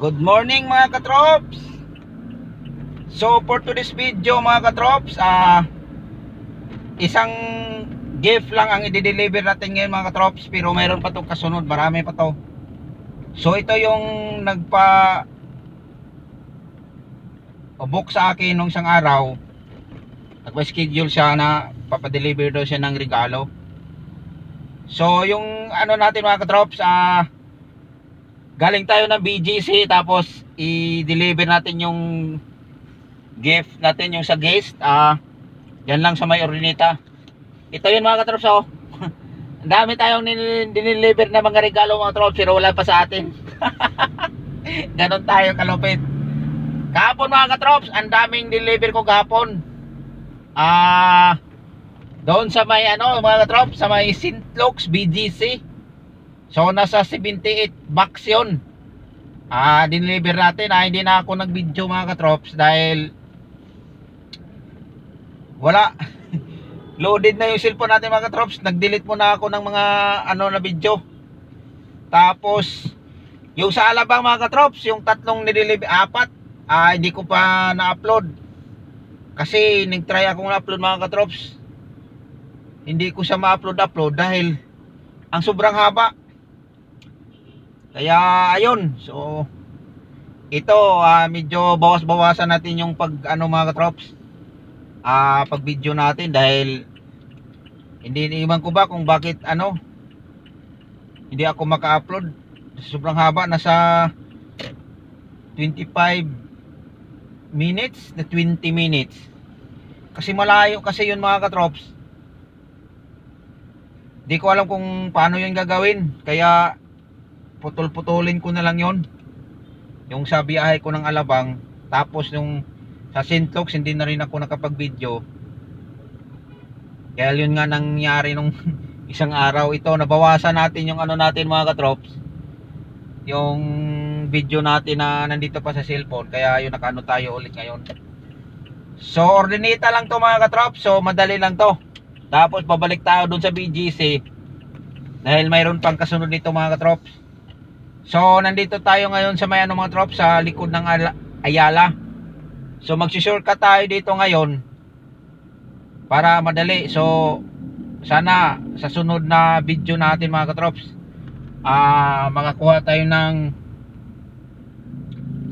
Good morning mga katrops. So for today's video mga katrops, isang gift lang ang i-deliver natin ngayon mga katrops, pero mayroon pa itong kasunod, marami pa to. So ito yung book sa akin nung isang araw. Nagpa-schedule siya na papadeliver daw siya ng regalo. So yung ano natin mga katrops, galing tayo ng BGC, tapos i-deliver natin yung gift natin, yung sa guest. Yan lang sa may Urdaneta. Ito yun mga katrops, oh. Ang dami tayong dineliver na mga regalo mga katrops, pero wala pa sa atin. Ganon tayo kalupit. Kahapon mga katrops, ang daming deliver ko kahapon. Doon sa may ano mga katrops, sa may St. Luke's BGC. So nasa 78 box yun. Dineliver natin. Hindi na ako nag-video mga katrops dahil wala. Loaded na yung cellphone natin mga katrops. Nag-delete muna ako ng mga ano na video. Tapos yung sa Alabang mga katrops, yung tatlong nideliver, 4, hindi ko pa na-upload. Kasi nag-try akong na-upload mga katrops. Hindi ko siya ma-upload dahil ang sobrang haba. Kaya ayun, so ito medyo bawas-bawasan natin yung pag ano mga katrops, pag video natin, dahil hindi iniiwan ko ba kung bakit ano hindi ako maka-upload. Sobrang haba, nasa 25 minutes na 20 minutes. Kasi malayo kasi yun mga katrops. Di ko alam kung paano yun gagawin, kaya putol-putulin ko na lang yon. Yung sa biyahe ko ng Alabang, tapos yung sa St. Luke's hindi na rin ako nakapag-video. Kaya yun nga nangyari nung isang araw. Ito, nabawasan natin yung ano natin mga katrops, yung video natin na nandito pa sa cellphone. Kaya yun, nakaano tayo ulit ngayon. So Urdaneta lang to mga katrops, so madali lang to. Tapos babalik tayo dun sa BGC dahil mayroon pang kasunod nito mga katrops. So nandito tayo ngayon sa may ano mga trops, sa likod ng Ayala. So magsi-shortcut tayo dito ngayon para madali. So sana sa sunod na video natin mga katrops, makakuha tayo ng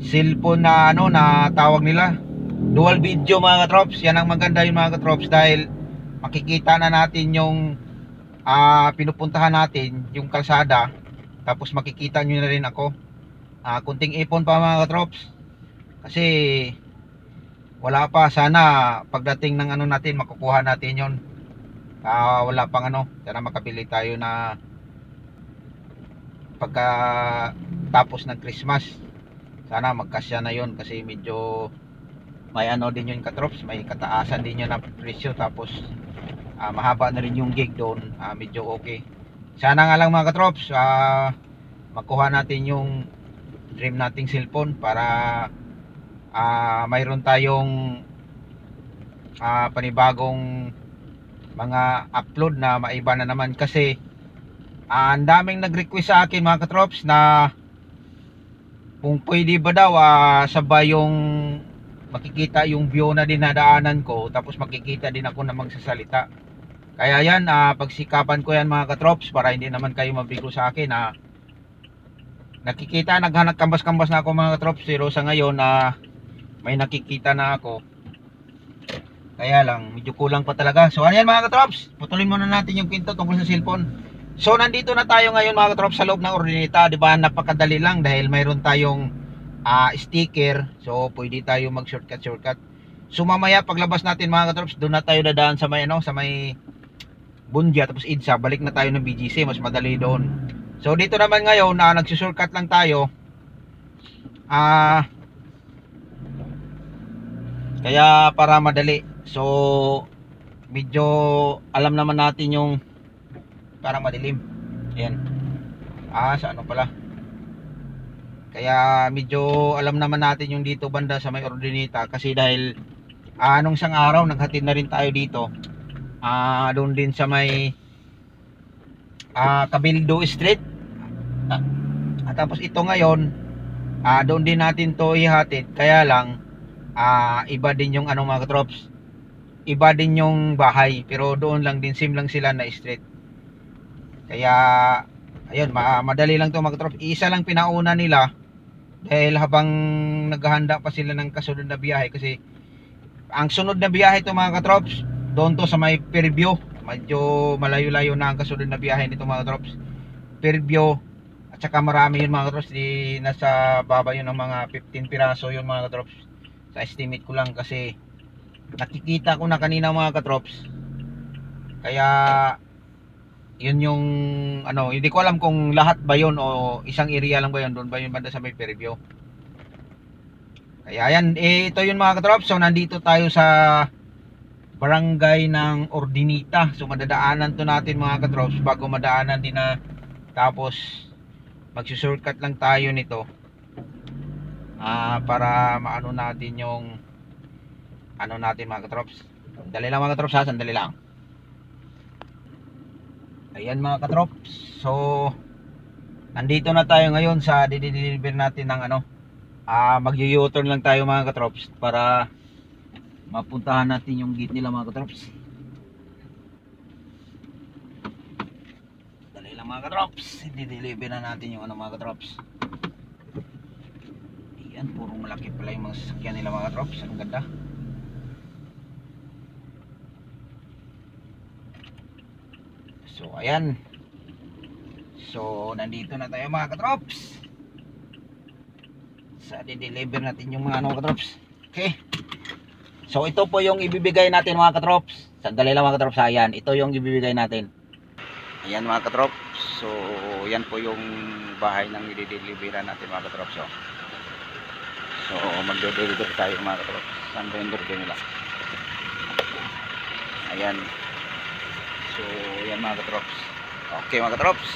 cellphone na ano na tawag nila dual video mga katrops. Yan ang maganda yung mga katrops, dahil makikita na natin yung pinupuntahan natin, yung kalsada. Tapos makikita nyo na rin ako. Kunting ipon pa mga katrops, kasi wala pa. Sana pagdating ng ano natin, makukuha natin yon. Wala pang ano, sana makabili tayo na pagka tapos ng Christmas. Sana magkasya na yon, kasi medyo may ano din yun katrops, may kataasan din yun na presyo. Tapos mahaba na rin yung gig doon, medyo okay. Sana nga lang mga katrops, makuha natin yung dream nating cellphone para mayroon tayong panibagong mga upload na maiba na naman. Kasi ang daming nag-request sa akin mga katrops na kung pwede ba daw sabay yung makikita yung view na dinadaanan ko, tapos makikita din ako na magsasalita. Kaya yan, pagsikapan ko yan mga katrops, para hindi naman kayo mabigo sa akin. Nakikita, naghanap kambas-kambas na ako mga katrops, pero sa ngayon may nakikita na ako. Kaya lang, medyo kulang pa talaga. So ayan mga katrops, putulin muna natin yung pinto tungkol sa cellphone. So nandito na tayo ngayon mga katrops sa loob ng Urdaneta. Diba, napakadali lang dahil mayroon tayong sticker. So pwede tayo mag-shortcut. So mamaya paglabas natin mga katrops, doon na tayo dadaan sa may ano, sa may Bundia, tapos Idsa, balik na tayo ng BGC, mas madali doon. So dito naman ngayon, nagsusurkat lang tayo. Kaya para madali. So medyo alam naman natin yung parang madilim. Ayan. Sa ano pala. Kaya medyo alam naman natin yung dito banda sa may Urdaneta, kasi dahil nung isang araw naghatid na rin tayo dito. Doon din sa may Cabildo Street. Tapos ito ngayon doon din natin to ihatid. Kaya lang iba din yung ano mga katrops, iba din yung bahay, pero doon lang din, same lang sila na street. Kaya ayun, madali lang to mga katrops. Isa lang pinauna nila dahil habang naghahanda pa sila ng kasunod na biyahe, kasi ang sunod na biyahe to mga katrops doon to sa may Fairview. Medyo malayo-layo na ang kasunod na biyahe nito mga katrops, Fairview. At saka marami yun mga katrops, nasa baba yun ng mga 15 piraso yun mga katrops, sa estimate ko lang, kasi nakikita ko na kanina mga katrops. Kaya yun yung ano, hindi ko alam kung lahat ba yun o isang area lang ba yun, doon ba yun banda sa may Fairview. Kaya yan, ito yun mga katrops. So nandito tayo sa barangay ng Ordinita. So madadaanan to natin mga katrops bago madaanan din na, tapos magsusurkat lang tayo nito para maano natin yung ano natin mga katrops. Sandali lang mga katrops ha, sandali lang. Ayan mga katrops, so nandito na tayo ngayon sa dideliver natin ng ano, magyu-U-turn lang tayo mga katrops para mapuntahan natin yung gate nila mga katrops. Dali lang mga katrops, dideliver na natin yung ano mga katrops. Ayan, puro malaki pala yung mga sasakyan nila mga katrops, ang ganda. So ayan, so nandito na tayo mga katrops sa dideliver natin yung mga ano katrops. Okay, so ito po yung ibibigay natin mga katrops. Sandali lang mga katrops, ayan, ito yung ibibigay natin. Ayan mga katrops, so yan po yung bahay ng i-deliver natin mga katrops. So magde-deliver tayo mga katrops. Saan ba yung deliver nila? Ayan, so yan mga katrops. Okay mga katrops,